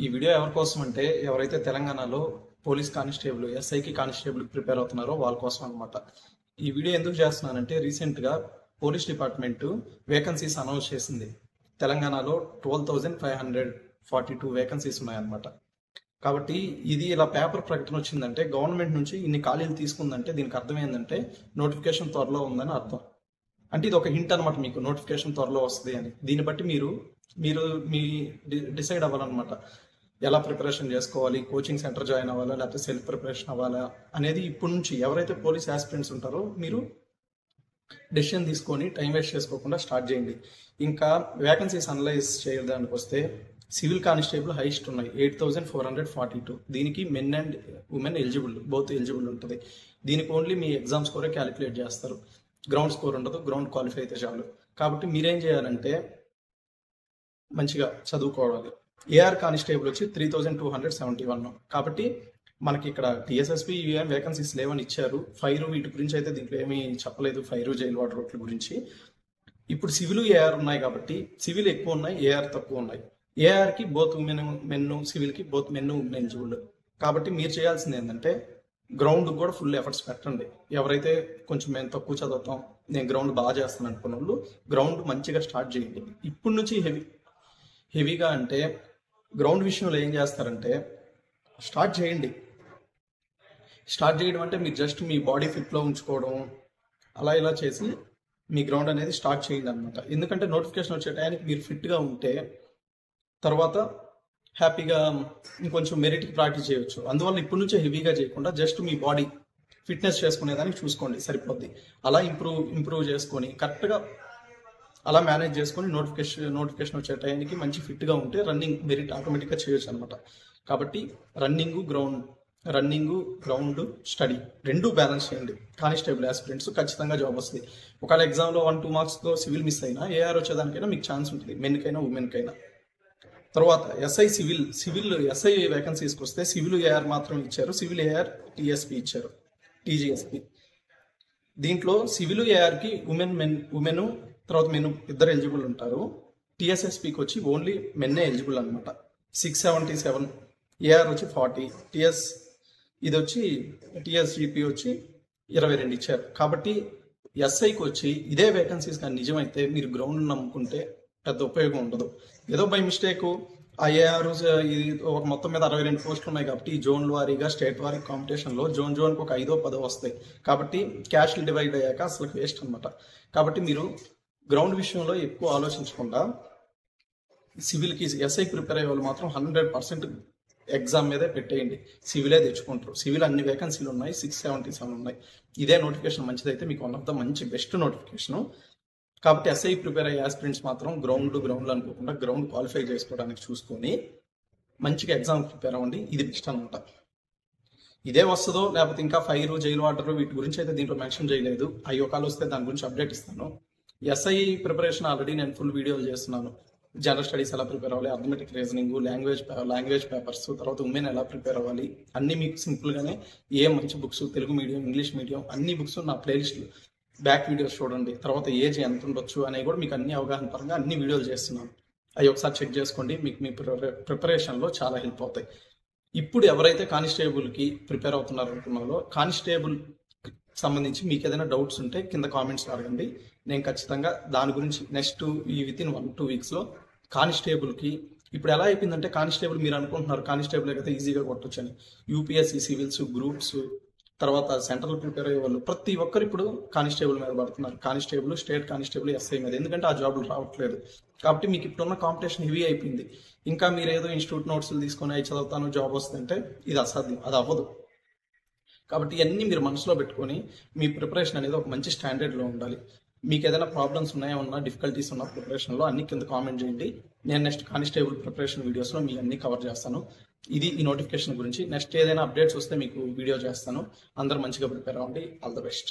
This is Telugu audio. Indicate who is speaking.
Speaker 1: ఈ వీడియో ఎవరి కోసం అంటే ఎవరైతే తెలంగాణలో పోలీస్ కానిస్టేబుల్ ఎస్ఐకి కానిస్టేబుల్ ప్రిపేర్ అవుతున్నారో వాళ్ళ కోసం అనమాట. ఈ వీడియో ఎందుకు చేస్తున్నానంటే రీసెంట్గా పోలీస్ డిపార్ట్మెంట్ వేకెన్సీస్ అనౌన్స్ చేసింది. తెలంగాణలో 12,542 వేకెన్సీస్ ఉన్నాయన్నమాట. కాబట్టి ఇది ఇలా పేపర్ ప్రకటన వచ్చిందంటే గవర్నమెంట్ నుంచి ఇన్ని ఖాళీలు తీసుకుందంటే దీనికి అర్థం ఏంటంటే నోటిఫికేషన్ త్వరలో ఉందని అర్థం. అంటే ఇది ఒక హింట్ అనమాట, మీకు నోటిఫికేషన్ త్వరలో వస్తుంది అని. దీన్ని బట్టి మీరు మీ డిసైడ్ అవ్వాలన్నమాట, ఎలా ప్రిపరేషన్ చేసుకోవాలి, కోచింగ్ సెంటర్ జాయిన్ అవ్వాలా లేకపోతే సెల్ఫ్ ప్రిపరేషన్ అవ్వాలా అనేది. ఇప్పటి నుంచి ఎవరైతే పోలీస్ ఆస్పిరెంట్స్ ఉంటారో మీరు డెసిషన్ తీసుకొని టైం వేస్ట్ చేసుకోకుండా స్టార్ట్ చేయండి. ఇంకా వేకెన్సీస్ అనలైజ్ చేయడానికి వస్తే సివిల్ కానిస్టేబుల్ హైయెస్ట్ ఉన్నాయి 8,442. దీనికి men and women eligible, both eligible ఉంటుంది. దీనికి ఓన్లీ మీ ఎగ్జామ్ స్కోరే క్యాలిక్యులేట్ చేస్తారు, గ్రౌండ్ స్కోర్ ఉండదు. గ్రౌండ్ క్వాలిఫై అయితే చాలు. కాబట్టి మీరేం చేయాలంటే మంచిగా చదువుకోవాలి. ఏఆర్ కానిస్టేబుల్ వచ్చి 3,271. కాబట్టి మనకి ఇక్కడ టీఎస్ఎస్పీ ఏం వేకెన్సీస్ లేవని ఇచ్చారు. ఫైర్ వీటి గురించి అయితే దీంట్లో ఏమీ చెప్పలేదు, ఫైర్ జైల్ వాటర్ రోడ్ల గురించి. ఇప్పుడు సివిల్ ఏఆర్ ఉన్నాయి కాబట్టి సివిల్ ఎక్కువ ఉన్నాయి, ఏఆర్ తక్కువ ఉన్నాయి. ఏఆర్కి బోత్ ఉమెన్ మెన్, సివిల్కి బోత్ మెన్ ఉమెన్ ఎలిజిబుల్. కాబట్టి మీరు చేయాల్సింది ఏంటంటే గ్రౌండ్ కూడా ఫుల్ ఎఫర్ట్స్ పెట్టండి. ఎవరైతే కొంచెం మేము తక్కువ చదువుతాం, నేను గ్రౌండ్ బాగా చేస్తాను అనుకున్న వాళ్ళు గ్రౌండ్ మంచిగా స్టార్ట్ చేయండి. ఇప్పటి నుంచి హెవీగా అంటే గ్రౌండ్ విషయంలో ఏం చేస్తారంటే స్టార్ట్ చేయండి. స్టార్ట్ చేయడం అంటే మీరు జస్ట్ మీ బాడీ ఫిట్లో ఉంచుకోవడం అలా ఇలా చేసి మీ గ్రౌండ్ అనేది స్టార్ట్ చేయండి అనమాట. ఎందుకంటే నోటిఫికేషన్ వచ్చే టైంకి మీరు ఫిట్గా ఉంటే తర్వాత హ్యాపీగా ఇంకొంచెం మెరిట్కి ప్రాక్టీస్ చేయొచ్చు. అందువల్ల ఇప్పటి నుంచే హెవీగా చేయకుండా జస్ట్ మీ బాడీ ఫిట్నెస్ చేసుకునేదానికి చూసుకోండి, సరిపోద్ది. అలా ఇంప్రూవ్ చేసుకొని కరెక్ట్గా అలా మేనేజ్ చేసుకొని నోటిఫికేషన్ వచ్చే టైంకి మంచి ఫిట్గా ఉంటే రన్నింగ్ మెరిట్ ఆటోమేటిక్గా చేయొచ్చు అనమాట. కాబట్టి రన్నింగ్ గ్రౌండ్ స్టడీ రెండు బ్యాలెన్స్ చేయండి. కానిస్టేబుల్ ఆస్పిరెంట్స్ ఖచ్చితంగా జాబ్ వస్తుంది. ఒకవేళ ఎగ్జామ్లో 1-2 మార్క్స్తో సివిల్ మిస్ అయినా ఏఆర్ వచ్చేదానికైనా మీకు ఛాన్స్ ఉంటుంది, మెన్కైనా ఉమెన్కైనా. తర్వాత సివిల్ ఎస్ఐ వేకెన్సీస్కి వస్తే సివిల్ ఏఆర్ మాత్రం ఇచ్చారు. సివిల్ ఏఆర్ టీఎస్పీ ఇచ్చారు, టీజీఎస్పీ. దీంట్లో సివిల్ ఏఆర్కి ఉమెన్ తర్వాత మెన్ ఇద్దరు ఎలిజిబుల్ ఉంటారు. టీఎస్ఎస్పీకి వచ్చి ఓన్లీ మెన్నే ఎలిజిబుల్ అనమాట. 677, ఏఆర్ వచ్చి 40, ఇది వచ్చి టీఎస్జీపీ వచ్చి 22 ఇచ్చారు. కాబట్టి ఎస్ఐకి వచ్చి ఇదే వేకెన్సీస్ కానీ నిజమైతే మీరు గ్రౌండ్ నమ్ముకుంటే పెద్ద ఉపయోగం ఉండదు. ఏదో బై మిస్టేక్ ఆ ఏఆర్ ఇది ఒక మొత్తం మీద 62 పోస్టులు ఉన్నాయి కాబట్టి ఈ జోన్ వారీగా స్టేట్ వారీ కాంపిటీషన్లో జోన్కి ఒక 5-10 వస్తాయి. కాబట్టి క్యాష్లు డివైడ్ అయ్యాక అసలు వేస్ట్ అనమాట. కాబట్టి మీరు గ్రౌండ్ విషయంలో ఎక్కువ ఆలోచించకుండా సివిల్కి ఎస్ఐ ప్రిపేర్ అయ్యే వాళ్ళు మాత్రం 100% ఎగ్జామ్ మీదే పెట్టేయండి. సివిలే తెచ్చుకుంటారు. సివిల్ అన్ని వేకెన్సీలు ఉన్నాయి, 677 ఉన్నాయి. ఇదే నోటిఫికేషన్ మంచిదైతే మీకు వన్ ఆఫ్ ద మంచి బెస్ట్ నోటిఫికేషను. కాబట్టి ఎస్ఐ ప్రిపేర్ అయ్యే ఆస్పిరెంట్స్ మాత్రం గ్రౌండ్ అనుకోకుండా గ్రౌండ్ క్వాలిఫై చేసుకోవడానికి చూసుకొని మంచిగా ఎగ్జామ్ ప్రిపేర్ అవ్వండి. ఇది బెస్ట్ అనమాట. ఇదే వస్తుందో లేకపోతే ఇంకా ఫైర్ జైలు వాటర్ వీటి గురించి అయితే దీంట్లో మెన్షన్ చేయలేదు. అయ్యోకాలు వస్తే దాని గురించి అప్డేట్ ఇస్తాను. ఎస్ఐ ప్రిపరేషన్ ఆల్రెడీ నేను ఫుల్ వీడియోలు చేస్తున్నాను. జనరల్ స్టడీస్ ఎలా ప్రిపేర్ అవ్వాలి, అథమెటిక్ రీజనింగ్, లాంగ్వేజ్ పేపర్స్, తర్వాత ఉమెన్ ఎలా ప్రిపేర్ అవ్వాలి అన్నీ మీకు సింపుల్గానే మంచి books, Telugu medium, English medium అన్ని బుక్స్ నా ప్లేలిస్ట్లు బ్యాక్ వీడియోస్ చూడండి. తర్వాత ఏజ్ ఎంత ఉండొచ్చు అనేవి కూడా మీకు అన్ని అవగాహన పరంగా అన్ని వీడియోలు చేస్తున్నాను. అవి ఒకసారి చెక్ చేసుకోండి, మీకు మీ ప్రిపరేషన్లో చాలా హెల్ప్ అవుతాయి. ఇప్పుడు ఎవరైతే కానిస్టేబుల్కి ప్రిపేర్ అవుతున్నారు అనుకున్నారో కానిస్టేబుల్ సంబంధించి మీకు ఏదైనా డౌట్స్ ఉంటే కింద కామెంట్స్లో అడగండి. నేను ఖచ్చితంగా దాని గురించి నెక్స్ట్ వితిన్ 1-2 వీక్స్లో కానిస్టేబుల్కి ఇప్పుడు ఎలా అయిపోయిందంటే కానిస్టేబుల్ మీరు అనుకుంటున్నారు కానిస్టేబుల్ అయితే ఈజీగా కొట్టొచ్చు అని. యూపీఎస్సీ సివిల్స్ గ్రూప్స్ తర్వాత సెంట్రల్ ప్రిపేర్ అయ్యే వాళ్ళు ప్రతి ఒక్కరు ఇప్పుడు కానిస్టేబుల్ మీద పడుతున్నారు. కానిస్టేబుల్, స్టేట్ కానిస్టేబుల్, ఎస్ఐ మీద. ఎందుకంటే ఆ జాబులు రావట్లేదు. కాబట్టి మీకు ఇప్పుడున్న కాంపిటీషన్ హెవీ అయిపోయింది. ఇంకా మీరు ఏదో ఇన్స్టిట్యూట్ నోట్స్లు తీసుకొని అవి చదువుతాను జాబ్ వస్తుందంటే ఇది అసాధ్యం, అది అవ్వదు. కాబట్టి ఇవన్నీ మీరు మనసులో పెట్టుకొని మీ ప్రిపరేషన్ అనేది ఒక మంచి స్టాండర్డ్లో ఉండాలి. మీకు ఏదైనా ప్రాబ్లమ్స్ ఉన్నాయా, డిఫికల్టీస్ ఉన్న ప్రిపరేషన్లో అన్ని కింద కామెంట్ చేయండి. నేను నెక్స్ట్ కానిస్టేబుల్ ప్రిపరేషన్ వీడియోస్లో మీ అన్ని కవర్ చేస్తాను. ఇది ఈ నోటిఫికేషన్ గురించి. నెక్స్ట్ ఏదైనా అప్డేట్స్ వస్తే మీకు వీడియో చేస్తాను. అందరూ మంచిగా ప్రిపేర్ అవ్వండి. All the best.